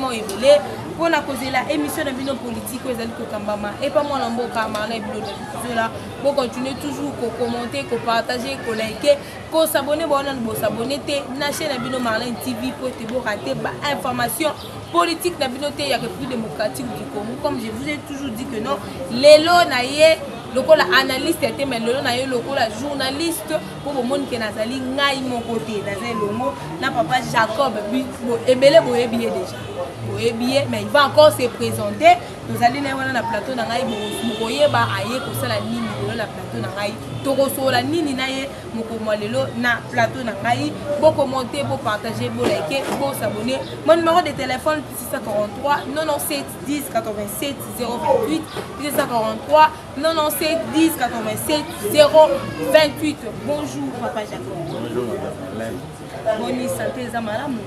vraiment ébélé pour la cause la émission de bino politique aux alliés Kambama et pas moi l'ambo Kamara et bilo de là pour continuer toujours à commenter, à partager, à liker, à s'abonner, à s'abonner na chaîne bino Marlin TV pour te rater ba information politique na bino il y a que plus démocratique du Congo comme je vous ai toujours dit que non les lots naïe lokola analyste était mais lelo na yo lokola journaliste pour le monde qui nazali ngai mon côté nazali longo na papa Jacob ebele boye billet déjà boye billet mais il va encore se présenter nous allons na na plateau na ngai boye ba aye ko sala nini lelo na plateau na ngai toko sola nini na ye moko lelo na plateau na ngai bo commenter bo partager bo liker bo s'abonner mon numéro de téléphone 643 97 10 87 028 643 97 10 87 028. Bonjour papa Jacob. Bonjour madame. Bonne santé zamalamu.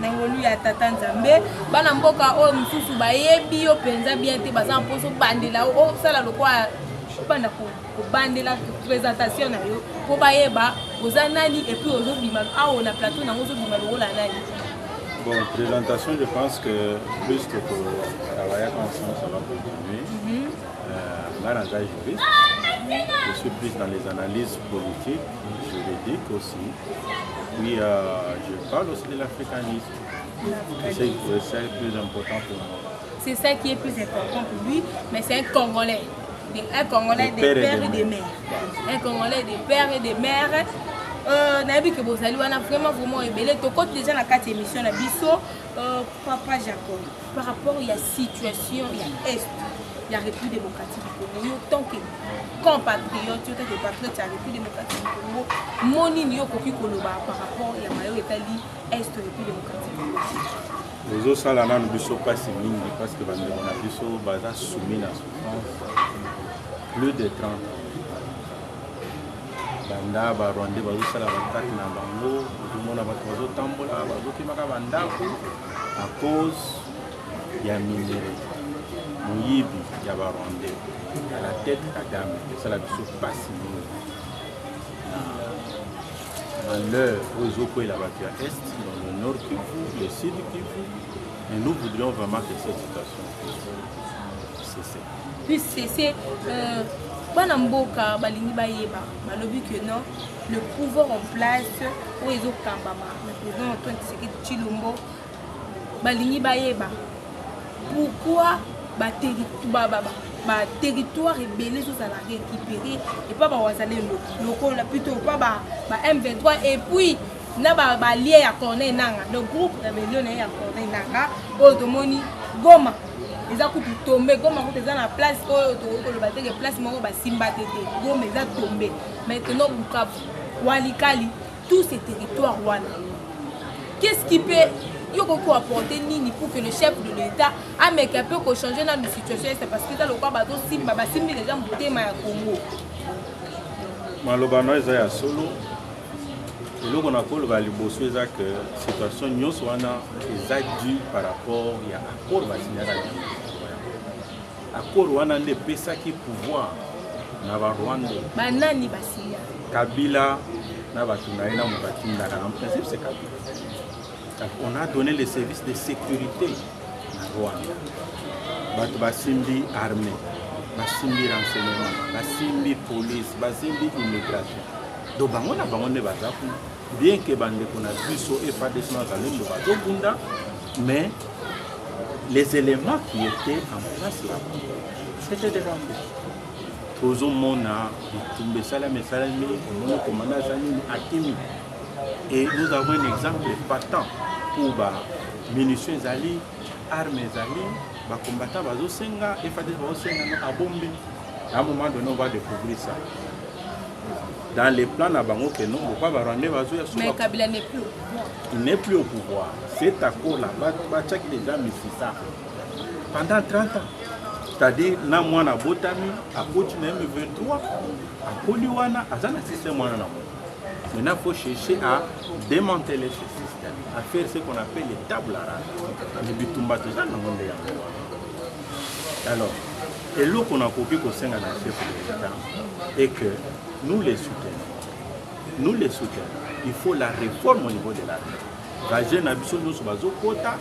Nangolu ya tata Nzambe bana mboka o msusu bayebi yo penza bien te baza mposo bandela o sala lokwa banda ko bandela présentation na yo ko bayeba oza nani et puis ozo bima a na plateau na ozo bima lokola nani. Bon, présentation, je pense que plus que pour travailler ensemble, ça va continuer. Là, dans un juriste, je suis plus dans les analyses politiques, juridiques aussi. Puis, je parle aussi de l'africanisme. C'est le plus important pour moi. C'est ça qui est plus important pour lui, mais c'est un Congolais. Un Congolais des pères et des mères. Un Congolais des pères et des mères. Nabi que bozali wana vraiment ébélé to côté déjà la 4 émission na biso papa Jacob par rapport à la situation il y a est il y a République démocratique du Congo tant que compatriote tant que patriote ya République démocratique du Congo moni ni okoki koloba par rapport ya mayo etali est République démocratique du Congo les autres salana no biso passe mingi parce que bande na biso baza soumis na souffrance plus de 30 ans. Banda ba Rwanda ba usala bakati na bango dumona bato bazo tambola bazo kimaka bandako à cause ya minere moyibi ya ba Rwanda à la tête Kagame ça la biso passe dans l'heure où ils ont la bataille à est dans le nord Kivu le sud Kivu et nous voudrions vraiment que cette situation cesse. Puis c'est bana mboka balingi bayeba balobi que non le pouvoir en place où ils ont kambama le président Antoine Tshisekedi Tshilombo balingi bayeba pourquoi ba territoire rebelle sous la récupérer et pas ba wazale loko la plutôt pas ba M23 et puis na ba lié à Corneille Nanga le groupe rébellion à Corneille Nanga automoni Goma ils ont tombé comme on est dans la place le bateau de place moko ba simba tete Goma ils ont tombé maintenant Bukavu Walikali tous ces territoires wana qu'est-ce qui peut yoko apporter nini pour que le chef de l'État a mais qu'un peu changer dans la situation c'est parce que dans le quoi bateau simba ba simbi les gens boté ma Congo malobano ezaya solo eloko na koloba liboso eza que situation nyonso wana eza dû par rapport ya accord basinyaka accord wana nde pesaki pouvoir na barwanda banani basinya Kabila na bato na ye na mokati ndaka en principe c'est Kabila. On a donné les services de sécurité na Rwanda bato basimbi armée basimbi renseignement basimbi police basimbi immigration donc bango na bango nde baza kuna bien que bandeko na biso FARDC na zalendo bazobunda mais les éléments qui étaient en place là c'était des rambos tozomona bitumba esalami omona komanda azali akimi et nous avons un exemple patent pour ba munitions ezali armes ezali bacombattants bazosenga FARDC bazosenga no abombi à un moment donné on va découvrir ça dans les plans na bango que non pourquoi ba Rwanda bazoya mais Kabila n'est plus au pouvoir. Il n'est plus au pouvoir. Cet accord là bachaki déjà misisa pendant 30 ans. C'est-à-dire na mwana botami a continué M23 a Koliwana azana système mwana na. Maintenant il faut chercher à démanteler ce système, à faire ce qu'on appelle les tables rases. Les bitumba déjà na monde ya. Alors, et l'eau qu'on a copié au sein de la chef de l'État et que nous les soutenons. Nous les soutenons. Il faut la réforme au niveau de l'armée. baje na biso nyonso bazokota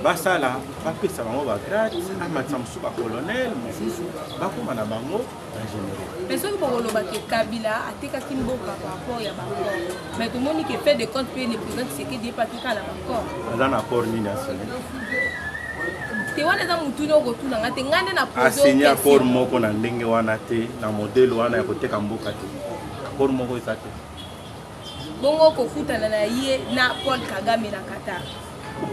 basala bapesa bango bagrade amatisa mosusu bacolonel mosusu bakóma na bango bagénéral. Mais soki bokoloba ke Kabila atekaki mboka par rapport ya bacor mais tomoni ke fait de compte mpe le président Tshisekedi epakika na bacor aza na accord nini asene te wana eza motuni okotunanga te ngai nde na asigné accord moko na ndenge wana te na modele wana ya koteka mboka te accord moko eza te bongo kokutana na ye na Paul Kagame na Qatar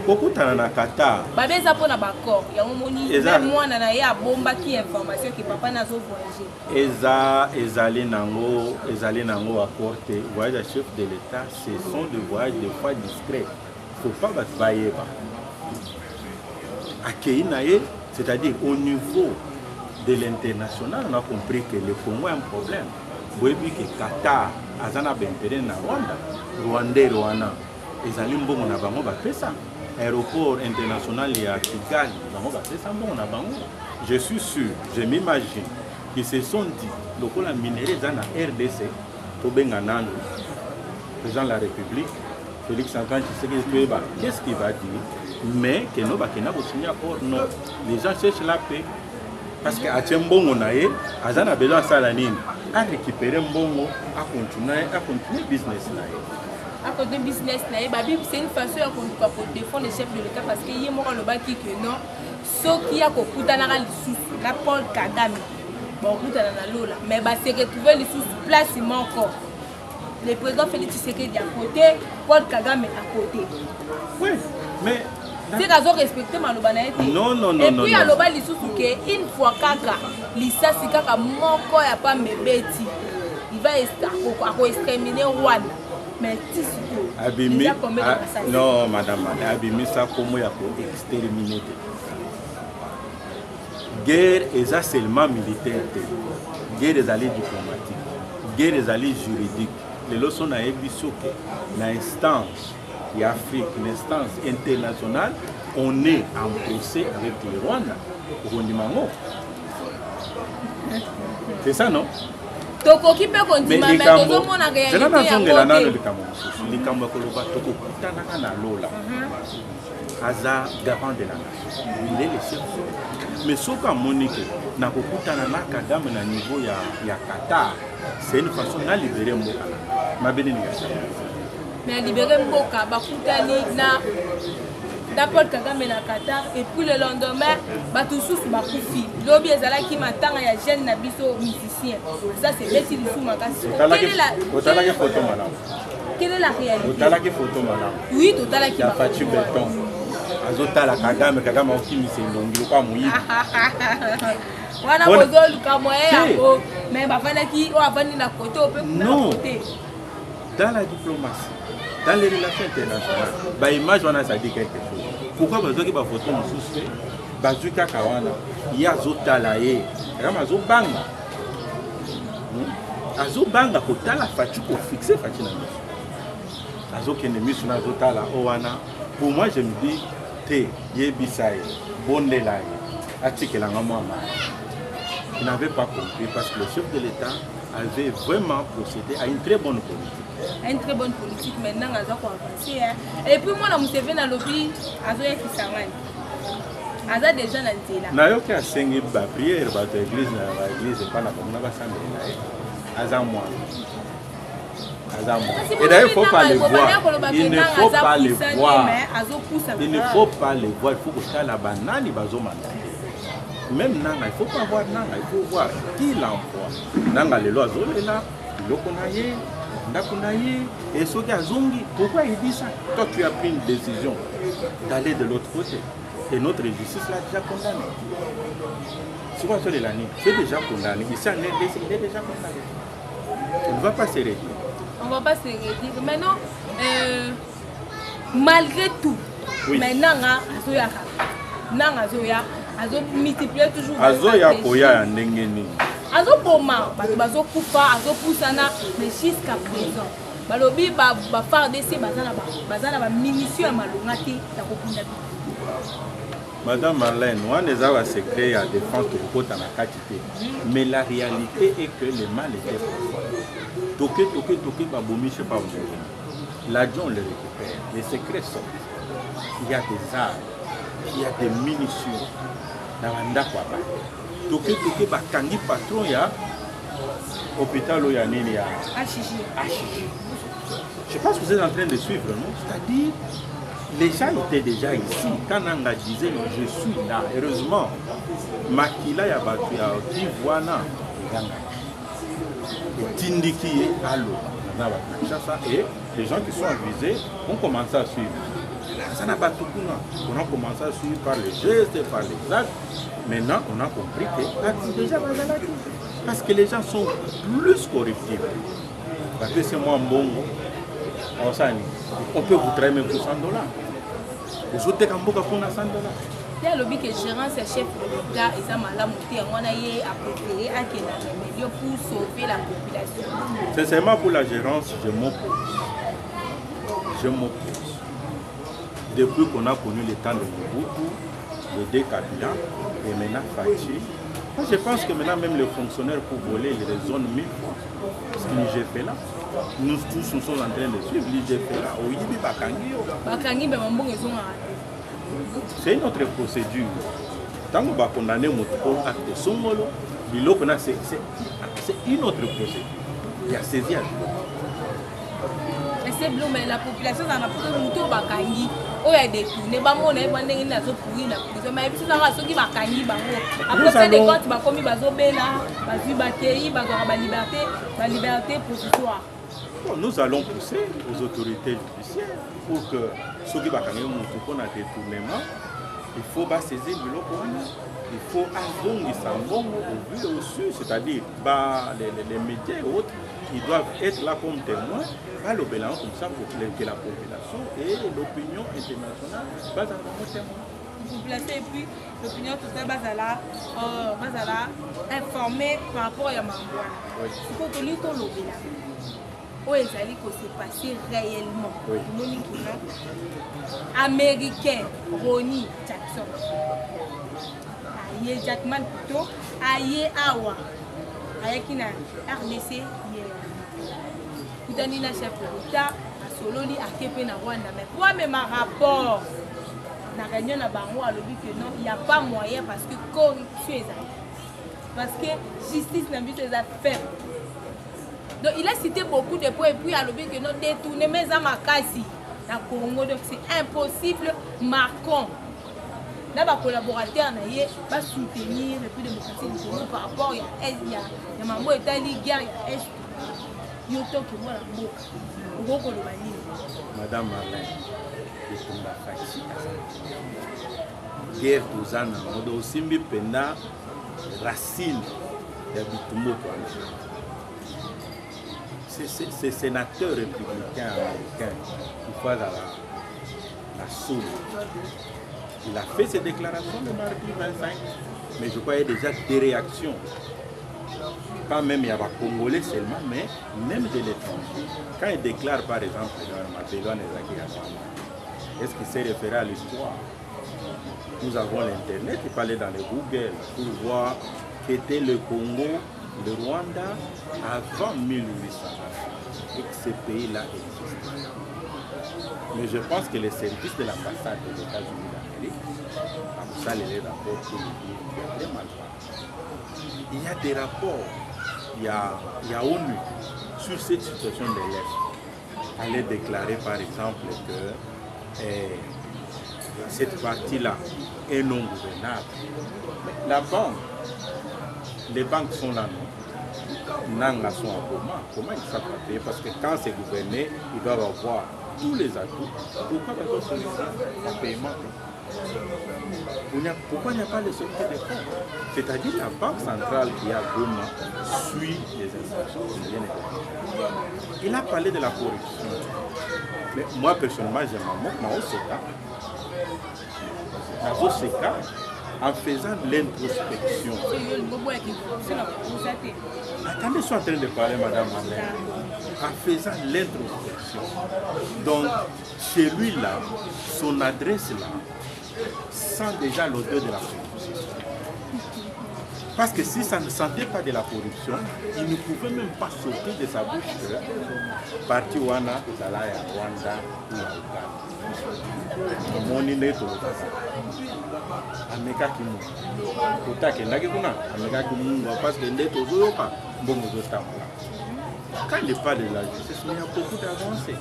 kokutana na Qatar babe eza mpo na bacor yango moni mwana na ye abombaki information ke papa nazo voyager ezali nango accord te voyage ya chef de l'état ce sont des voyages des fois discrets faut pas bato bayeba akei na ye c'est-à-dire au niveau de l'international on a compris que le Congo a un problème boyebi ke Qatar aza na baintérêt na Rwanda wana ezali mbongo na bango bapesa aéroport international ya Kigali bango bapesa mbongo na bango. Je suis sûr, je m'imagine qu'ils se sont dit lokola minéraux eza na RDC tobenga nano président de la République Félix Antoine Tshisekedi toyeba qu'est-ce qu'il va dire mais que no bakenda kosigner accord non les gens cherchent la paix parce que atie mbongo na ye aza na besoin asala nini a récupérer mbongo a continuer business na ye à côté business c'est une façon pour défendre le chef de l'État parce que y a moi le baki que non ce qui a kokutana na lisusu na Paul Kagame bon kutana na lola mais ba se retrouver lisusu place encore le président Félix Tshisekedi à côté Paul Kagame à côté oui mais c'est raison respecter maloba na été non et puis aloba lisusu que une fois kaka lisasi kaka moko ya pa mebeti il va exterminer Rwanda. Mais abimi non madame abimi ça comme ya ko exterminer guerre est seulement militaire guerre est allée diplomatique guerre est allée juridique les leçons na ebisoke na instance ya Afrique une instance internationale on est en procès avec le Rwanda au Ndimango c'est ça non tokoki pe kondima mais tozomona réalité ya côté likambo ya koloba tokokutanaka na lola aza garant de la nation il est le chef mais soki amoni ke na kokutana na Kagame na niveau ya Qatar c'est une façon na libérer mboka mabeni ni mais libérer mboka bakutani na Paul Kagame na Qatar et puis le lendemain bato susu bakufi lobi ezalaki matanga ya jeune na biso musicien ça c'est beti lisu makasi quelle est la réalité totalaki photo malamu oui totalaki ya Fatou Beton azotala Kagame okimisa elongi lokwa moyibi wana kozoluka moye yako mais bafandaki oyo avandi na kote ope kuna kote dans la diplomatie dans les relations internationales ba image wana ça dit quelque chose pourquoi bazwaki ba photo mosusu bazwi kaka wana ye azotala ye kama azobanga kotala Fatou ko fixer Fatou na miso azokende miso na azotala o wana pour moi je me dis te yebisa ye bondela ye atikelanga mama il n'avait pas compris parce que le chef de l'État avait vraiment procédé à une très bonne politique. Une très bonne politique maintenant à avancer. Et puis moi, je suis dans lobby à Kisangani. Aza déjà dans le là. Na yo ki asengi ba prière ba église pas na komona ba sambela. Aza moi. Et d'ailleurs, il ne faut pas les voir. Il ne faut pas les voir. Il ne faut pas les voir. Il faut que ça la banane bazomanda. Même Nanga, il ne faut pas voir Nanga, il faut voir qui l'envoie. Nanga le loiseau est là, l'okonaye, ndakunaye, et Soki Azongi. Pourquoi il dit ça? Toi, tu as pris une décision d'aller de l'autre côté. Et notre justice l'a déjà condamné. C'est quoi ça de l'année? C'est déjà condamné. Ici, en RDC, il est déjà condamné. On ne va pas se réduire. On ne va pas se réduire. Maintenant, malgré tout, oui. Maintenant, Nanga, Azo multiplier toujours. Azo ya koya ya ndenge nini. Azo poma, bazo kufa, azo pusana, mais jusqu'à présent. Balobi ba FARDC bazana ba minusio ya malongati ya kopunda. Madame Marlène, on a un secret à défendre pour la quantité. Mais la réalité est que le mal était profond. Toké, baboumi, je ne sais pas où. L'adjoint, on le récupère. Les secrets sortent. Il y a des armes, il y a des munitions. Dans l'endroit, toke bakangi patron ya hôpital où il y a nini ya HJ. Je pense que vous êtes en train de suivre, non? C'est-à-dire, les gens étaient déjà ici. Quand Nanga disait je suis là, heureusement, Makila ya batu ya Tivwana, Tindiki allo, et les gens qui sont avisés ont commencé à suivre. On a commencé à suivre par les gestes, par les actes. Maintenant, on a compris que déjà, parce que les gens sont plus corruptibles. Parce que c'est moi bon, on peut vous traiter même pour $100. Vous êtes en boca pour $100. Il y a le but que gérant ses chefs de l'État et ça m'a la montée, on a approprié à quel milieu pour sauver la population. Sincèrement, pour la gérance, je m'oppose. Depuis qu'on a connu le temps de Mobutu, le décapitant, et maintenant Fachi, je pense que maintenant même les fonctionnaires pour voler les zones 1000 fois. Parce que l'IGF là, nous tous nous sommes en train de suivre l'IGF là. C'est une autre procédure. Tant qu'on va condamner mon acte de Songolo, c'est une autre procédure. Il y a saisi à c'est bleu, mais la population en a pris un tour bakangi. Oh, il y a des tours. Ne pas mon nez, on est dans pourri la prison. Mais puis ça va ceux qui bakangi bango. Après ça des comptes, bah comme ils baso bela, basu bateri, baso la liberté provisoire. Nous allons pousser aux autorités judiciaires pour que ceux qui bakangi ont un détournement, il faut pas saisir le local. Il faut avoir au vu et au su, c'est-à-dire les médias et autres, ils doivent être là comme témoins, pas le bilan comme ça pour que la population et l'opinion internationale basent en témoin. La population et puis l'opinion totale basala informée par rapport à Yamambouana. Il faut que l'on le bilan. Où est-ce que c'est passé réellement? Américain, Ronnie Jackson. Aye Jackman plutôt, aye Awa, aye qui n'a RDC hier. Koutani na chef de l'État, à Sololi, à Kepe na Rwanda. Mais pour même un rapport, na réunion na bango a lobby que non, il n'y a pas moyen parce que corruption est parce que justice n'a vu ses affaires. Donc il a cité beaucoup de points et puis a lobby que non détourner mes amakasi na Congo, donc c'est impossible. Macron. Là, les collaborateurs va soutenir le plus démocratique du Congo par rapport il y a maman Italie, guerre, il y a Est. Il y a autant que moi la boca. Madame Marlène, guerre Tozana, on doit aussi me pena racine de Bitumbo. C'est sénateur républicain américain qui fait la soule. Il a fait ses déclarations le mardi 25, mais je crois qu'il y a déjà des réactions. Pas même il y a pas Congolais seulement, mais même de l'étranger. Quand il déclare par exemple est-ce qu'il s'est référé à l'histoire? Nous avons l'internet, il parlait dans les Google pour voir qu'était le Congo, le Rwanda avant 1800 et que ce pays-là existait. Mais je pense que les services de l'ambassade des États-Unis d'Amérique, comme ça les rapports pour le dire, il y a des rapports, il y a ONU sur cette situation de l'Est. Elle a déclaré par exemple que cette partie-là est non gouvernable. Mais la banque, les banques sont là, non? Nanga sont en coma. Comment ils savent pas payer? Parce que quand c'est gouverné, ils doivent avoir tous les atouts. Pourquoi pas d'autres solutions en paiement? Pourquoi il n'y a pas le secret des comptes? C'est-à-dire la banque centrale qui est à Goma suit les instructions qui viennent de. Il a parlé de la corruption. Mais moi personnellement, j'aime Mao Seka. En faisant l'introspection. Attendez, je suis en train de parler, Madame Marlène. En faisant l'introspection. Donc, chez lui là, son adresse là, sent déjà l'odeur de la corruption. Parce que si ça ne sentait pas de la corruption, il ne pouvait même pas sortir de sa bouche que parti wana ezala ya Rwanda ou ya Uganda. Omoni nde tolobaka amekaki mungu totakendaki kuna amekaki mungu parce que nde tozoyoka mbongo ezotambola. Quand il parle de la justice, il y a beaucoup d'avancées.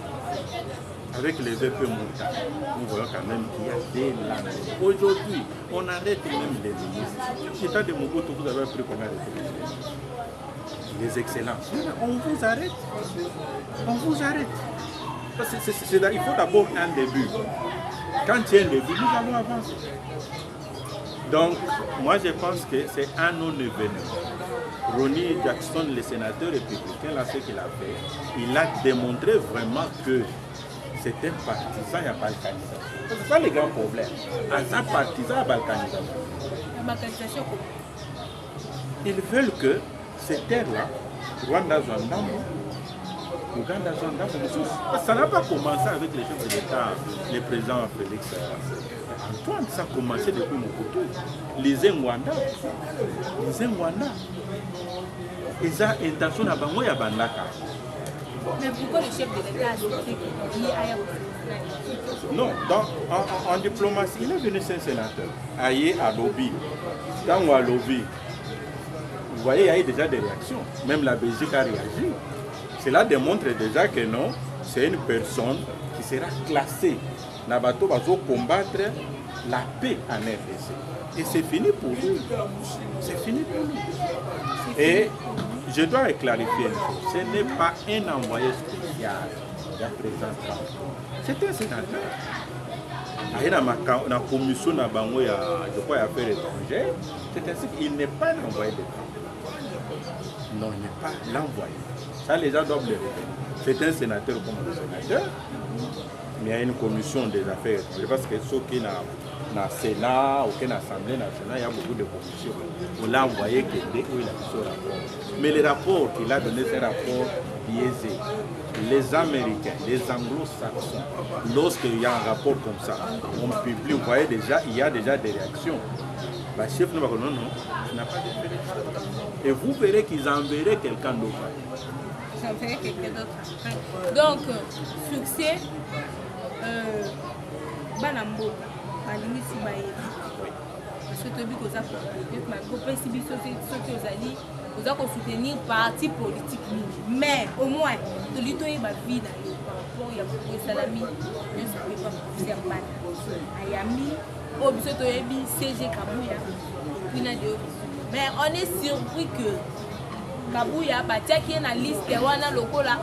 Avec les VP Mouta, nous voyons quand même qu'il y a des lames. Aujourd'hui, on arrête même les ministres. L'état de Mobutu, vous avez pris combien de ministres? Les excellences. On vous arrête. On vous arrête. Il faut d'abord un début. Quand il y a un début, nous allons avancer. Donc, moi je pense que c'est un non-événement. Ronnie Jackson, le sénateur républicain, là, ce qu'il a fait, il a démontré vraiment que c'est un partisan, il n'y a pas balkanisation. C'est ça le grand problème. Un partisan, il y a balkanisation. Ils veulent que ces terres-là, Rwanda, Zandambo, Ouganda, Zandambo, ça n'a pas commencé avec les chefs de l'État, le président Félix Antoine, ça a commencé depuis Mobutu. Les Ngwanda. Ils ont intention de faire des bandaka. Mais pourquoi le chef de l'État a dit qu'il y a non, en diplomatie, il est venu c'est un sénateur. Aïe à lobby. Dans à lobby, vous voyez, il y a eu déjà des réactions. Même la Belgique a réagi. Cela démontre déjà que non, c'est une personne qui sera classée. Nabato va combattre la paix en RDC. Et c'est fini pour lui. C'est fini pour lui. Et je dois clarifier une chose. Ce n'est pas un envoyé spécial de la présidence Trump. C'est un sénateur. Il y a une commission de affaires étrangères. C'est ainsi qu'il n'est pas l'envoyé de Trump. Non, il n'est pas l'envoyé. Ça, les gens doivent le répéter. C'est un sénateur comme un sénateur. Mais il y a une commission des affaires étrangères. Parce que ceux qui dans le Sénat ou dans l'Assemblée nationale, il y a beaucoup de commissions. On l'a envoyé où il a fait ce rapport. Mais le rapport qu'il a donné, c'est un rapport biaisé. Les Américains, les Anglo-Saxons, lorsqu'il y a un rapport comme ça, on publie, vous voyez déjà, il y a déjà des réactions. Le chef ne va pas dire non, tu n'as pas de vérité. Et vous verrez qu'ils enverraient quelqu'un d'autre. Ils enverraient quelqu'un d'autre. Donc, succès, Banambo, Balimi Sibaye. Parce que tu as vu que ça, vous avez soutenir parti politique. Mais au moins, tu as vu que vie il y a beaucoup de salami, je ne savais pas faire mal. Ayami, au but de CG Kabouya, mais on est surpris que Kabouya, qui est dans la liste de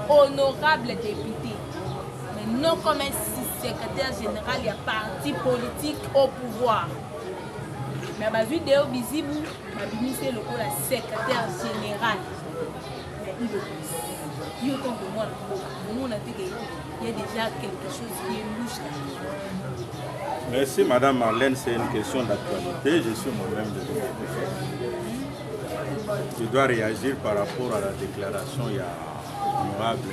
honorable député, mais non comme un secrétaire général, il y a parti politique au pouvoir. Mais la vidéo visible, c'est le secrétaire général. Mais il y a déjà quelque chose qui est louche là. Merci Madame Marlène, c'est une question d'actualité. Je suis moi-même de l'UPC. Je dois réagir par rapport à la déclaration il y a honorable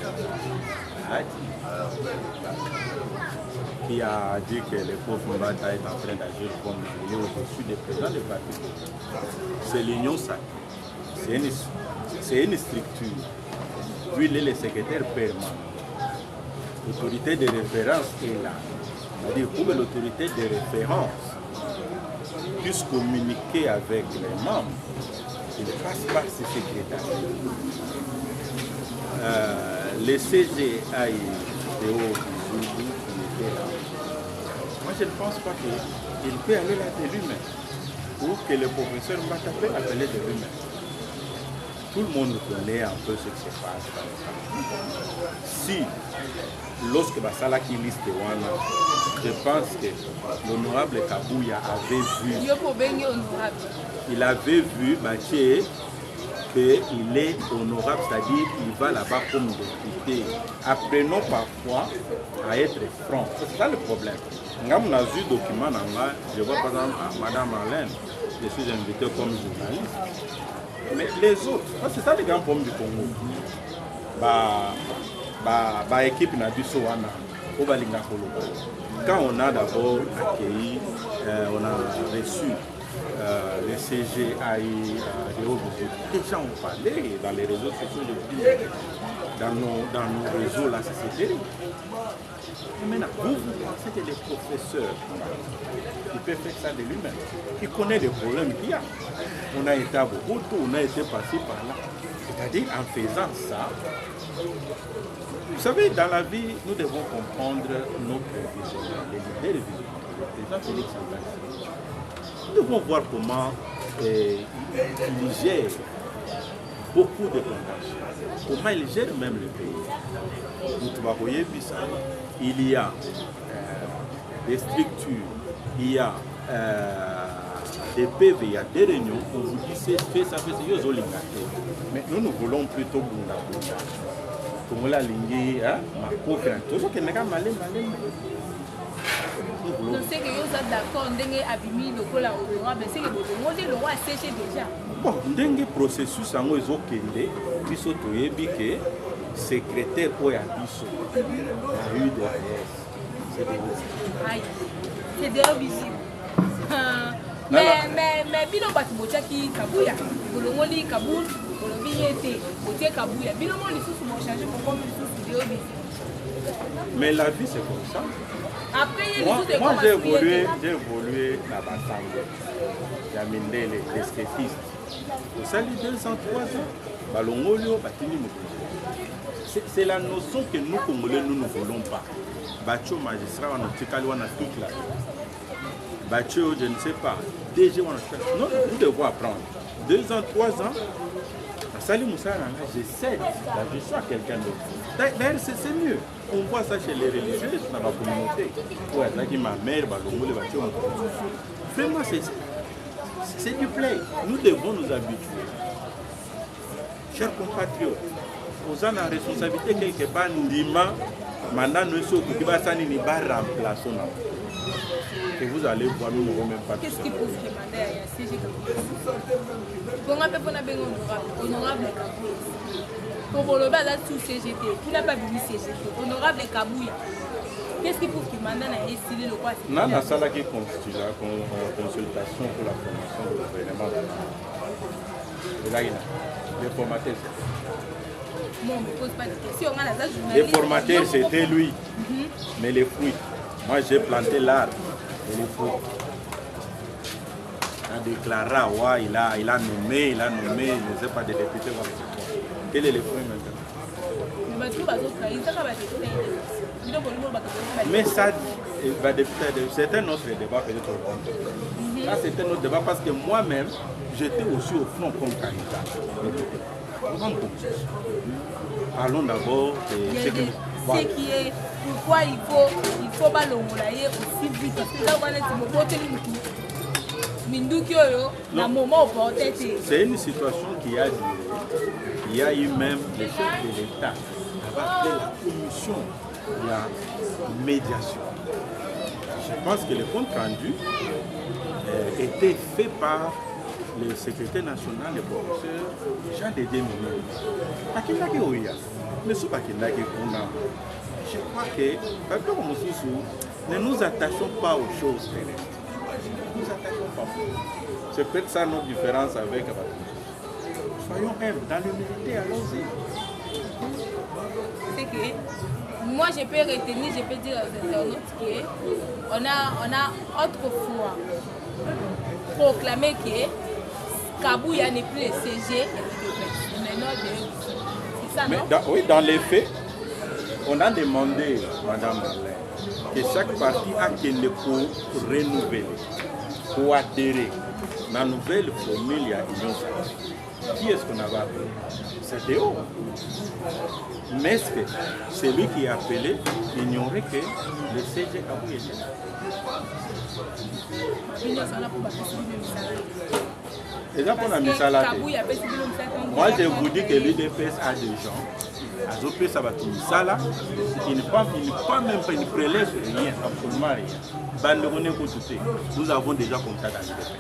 qui a dit que les pauvres Mbata est en train d'agir comme il est au-dessus des présidents des partis. C'est l'union sacrée. C'est une structure. Lui, il est le secrétaire permanent. L'autorité de référence est là. C'est-à-dire pour que l'autorité de référence puisse communiquer avec les membres, il passe par ce secrétaire. Le CGI de moi, je ne pense pas qu'il peut aller là de lui-même ou que le professeur Mbata peut appeler de lui-même. Tout le monde connaît un peu ce qui se passe dans le camp. Si, lorsque Basala qui liste Wana, je pense que l'honorable Kabouya avait vu. Il avait vu Mathieu qu'il est honorable, c'est-à-dire qu'il va là-bas comme député. Apprenons parfois à être franc. C'est ça le problème. Quand on a vu le document, je vois par exemple Madame Marlène, je suis invité comme journaliste. Mais les autres, c'est ça le grand problème du Congo. Équipe n'a du Soana, quand on a d'abord accueilli, on a reçu le CG a eu des hauts budgets. Les gens ont parlé dans les réseaux sociaux, dans nos réseaux, là, c'est terrible. Et maintenant, vous pensez que les professeurs, ils peuvent faire ça de lui-même. Ils connaissent les problèmes qu'il y a. On a été à Bogoto, on a été passé par là. C'est-à-dire, en faisant ça, vous savez, dans la vie, nous devons comprendre nos prévisions, les leaders du président Félix Antoine. Nous devons voir comment il gère beaucoup de plantations, comment il gère même le pays. Vous voyez, il y a des structures, il y a des PV, il y a des réunions, on vous dit c'est fait, ça fait, c'est eux. Mais nous voulons plutôt Bunda. Comme la ligne, ma pauvre, tout ce qui n'est pas malin. Non, c'est que vous êtes d'accord, on a abîmé le col à honorable, c'est que le roi a séché déjà. Bon, le processus en eux okende, biso toyebi que secrétaire pour Abisso a eu de c'est déjà visible. Mais bino batu qui Kabuya, bolongoli Kaboul, bolobi était, botie Kabuya, bino mo lisusu mo changer pour comme lisusu déjà visible. Mais la vie c'est comme ça. Après, moi j'ai évolué dans ma chambre. J'ai amené les skatistes. Au salut 2 ans, 3 ans, Balongolio, Batini Moukouzi. C'est la notion que nous, Congolais, nous ne voulons pas. Batio magistrat, on a toute la vie. Batio, je ne sais pas. DG, on a tout. Non, nous devons apprendre. 2 ans, 3 ans, Salut Moussa, je cède la gestion à quelqu'un d'autre. D'ailleurs, c'est mieux. On voit ça chez les religieux dans ma communauté. Ouais, là, ma mère, vraiment, c'est du play. Nous devons nous habituer. Chers compatriotes, vous avez la responsabilité quelque part, nous disons, maintenant, nous sommes remplaçants. Et vous allez voir, nous n'aurons même pas. Qu'est-ce qu'il faut demander à CG honorable Kabouya. Pour le bas, tout CGT, qui n'a pas vu CGT. Honorable Kabouya. Qu'est-ce qu'il faut demander à estimer le quoi? Non, la salle qui constitue la consultation pour la formation du gouvernement. Et là, il y a les formateurs. Moi, on ne me pose pas de questions. Les formateurs, c'était lui. Mais les fruits, moi j'ai planté l'arbre et les fruits. Il a déclaré, ouais, il a nommé, je ne sais pas, des députés. Quel est le fruit maintenant? Mais ça, c'est un autre débat peut-être au compte. Ça, c'est un autre débat parce que moi-même, j'étais aussi au front comme candidat. Parlons d'abord de ce qui est pourquoi il faut pas l'ongolayer aussi vite parce que là on a c'est une situation qui a duré. Il y a eu même le chef de l'État avec la commission de la médiation. Je pense que le compte rendu était fait par le secrétaire national, le professeur Jean de Demino. Je crois que ne nous attachons pas aux choses terrestres. Ne nous attachons pas. C'est peut-être ça notre différence avec Abatou. Soyons humbles, dans l'humilité, allons-y. C'est que moi je peux retenir, je peux dire aux internautes qu'on a autrefois proclamé que Kabouya n'est plus le CG et maintenant c'est ça, non? Oui, dans les faits, on a demandé, Madame Marlène, que chaque parti a qu'il pour renouveler, pour adhérer. Dans la nouvelle formule, il y a Union sacrée. Qui est-ce qu'on avait appelé? C'est Théo. Mais est-ce que celui qui est appelé ignorait que le CG Kabouya était là? Moi, je vous dis que l'UDPS a des gens, il ne prélève rien, absolument rien. Nous avons déjà contact avec l'UDPS.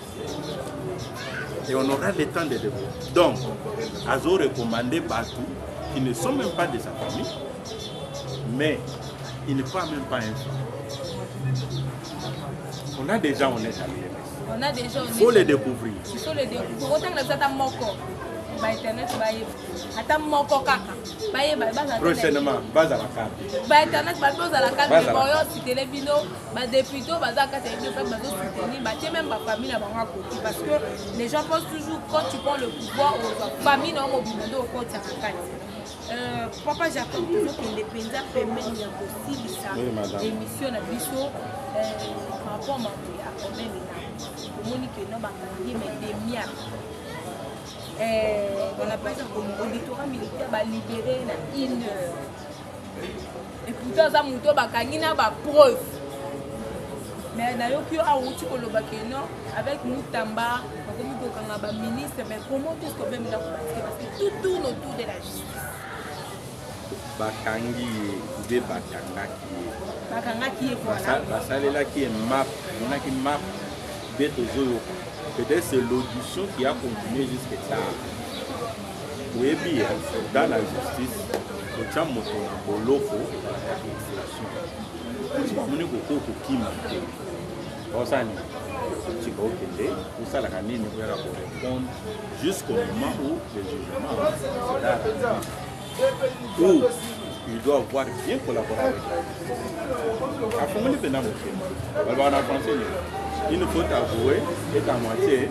Et on aura le temps de développer. Donc, Azo recommandé partout, qui ne sont même pas de sa famille, mais il ne parle même pas un franc. On a des gens honnêtes à l'UDPS. On a déjà... Il faut les découvrir. Il faut les découvrir. Autant que ça moko. Ba internet ba yé. Ata moko kaka. Ba yé ba prochainement base à la carte. Ba internet ba pose à la carte de boyo si télévino ba député ba za ka télévino fait ba soutenir ba tie même ba famille na bango côté parce que les gens pensent toujours quand tu prends le pouvoir aux famille na mobile au côté à la carte. Papa Jacob toujours que les penza pembeni ya possible ça émission na biso par rapport à combien de temps Monique no ba kangi mais des mias on appelle ça comme auditorat militaire va libérer na 1 heure et pourtant ça muto bakangi na ba preuve mais na yo kyo a wuti ko lobake non avec Moutamba comme ko kanga ba ministre mais comment est-ce que même là parce que tout tourne autour de la justice bakangi de bakanga qui est voilà basalela qui est map on a qui map beto zoyo. Peut-être c'est l'audition qui a continué jusqu'à tard. Oui, bien, dans la justice, le temps de l'offre, si vous avez répondre jusqu'au moment où le jugement sera où il doit avoir bien collaboré avec la justice. Il ne faut avouer et à moitié.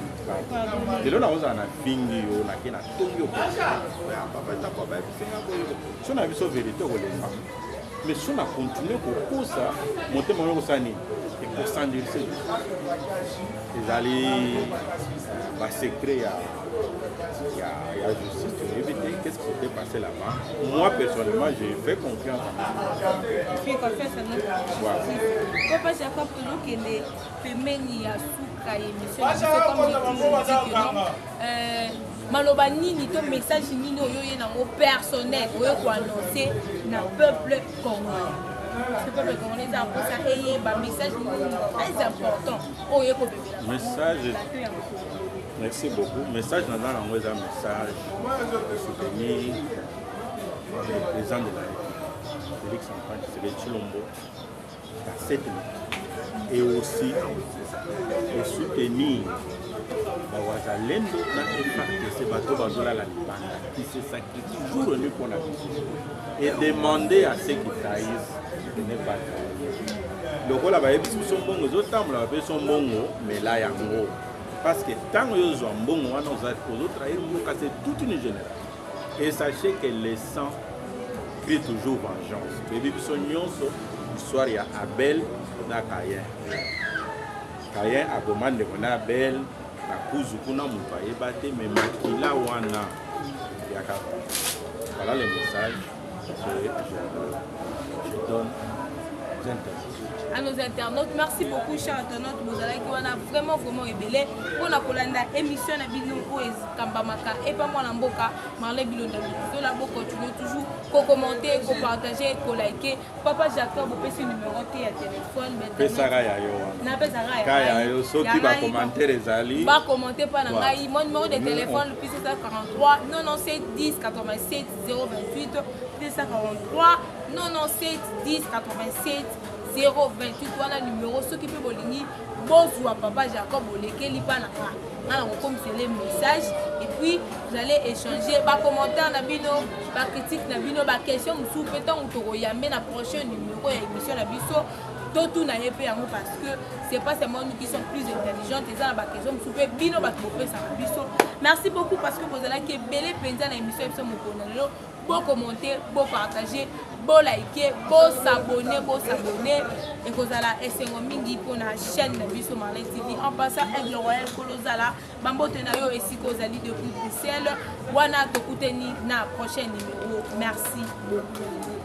De là, on a fini, on a qui n'a tout si on a vu sa vérité, mais si on a continué pour ça, monter mon sani et pour s'endurer, ils allaient secret à la justice pour éviter qu'est-ce qui s'était passé là-bas. Moi, personnellement, j'ai fait confiance à moi. Tu fais confiance à nous. Papa Jacob, toujours qu'il est féminin à Souka et monsieur, c'est comme dit que non. Maloba nini to message nini oyo na mo personnel oyo ko annoncer na peuple congolais. Ce peuple congolais a pour ça et ba message très important oyo ko bébé. Message. Merci beaucoup. Message dans un message de soutenir le président de la République, Félix Antoine Tshisekedi Tshilombo, dans cette lutte. Et aussi de soutenir Wazalendo dans FARDC bateau bazola la Libanda qui se sacrifie jour et nuit pour la vie. Et demander à ceux qui trahissent de ne pas trahir. Le rôle là-bas, ils sont bons, les autres ils sont bons, mais là il y a un gros. Parce que tant que nous sommes bons, nous allons trahir, nous casser toute une génération. Et sachez que les sangs crient toujours vengeance. Les bisons l'histoire il y a Abel na Caïn. Caïn a demandé qu'on a Abel. La cause qu'on a montré, mais Makila Wana, voilà le message que je donne aux internautes. À nos internautes, merci beaucoup, chers internautes. Vous allez vraiment ébélé. On a colanda émission à Bino Kambamaka et pas moi Lamboka, Marley Bilonda. Vous allez continuer toujours, commenter, partager, liker. Papa Jacob, vous pouvez numéro de téléphone. Qui va commenter les alliés. Va commenter par mon numéro de téléphone, le plus 43 97 10 87 028 243 97 10 87 028 voilà numéro ce qui peut bolingi bonsoir papa Jacob olekeli pa na comme c'est les messages et puis vous allez échanger ba commentaire na bino ba critique na bino ba question sous pétant ou yambe na prochain numéro et émission na biso tout na yepé yango parce que c'est pas seulement nous qui sommes plus intelligents et ça ba question sous pe bino ba topé ça na biso. Merci beaucoup parce que vous allez que belé penza na émission biso mokonelo bon commenter bon partager bon liker, bon s'abonner et que vous allez essayer mingi pour la chaîne de Biso Marley TV en passant avec le Royal Kolozala Bambo Tenayo et si vous allez depuis Bruxelles wana tokuteni na prochain numéro. Merci beaucoup.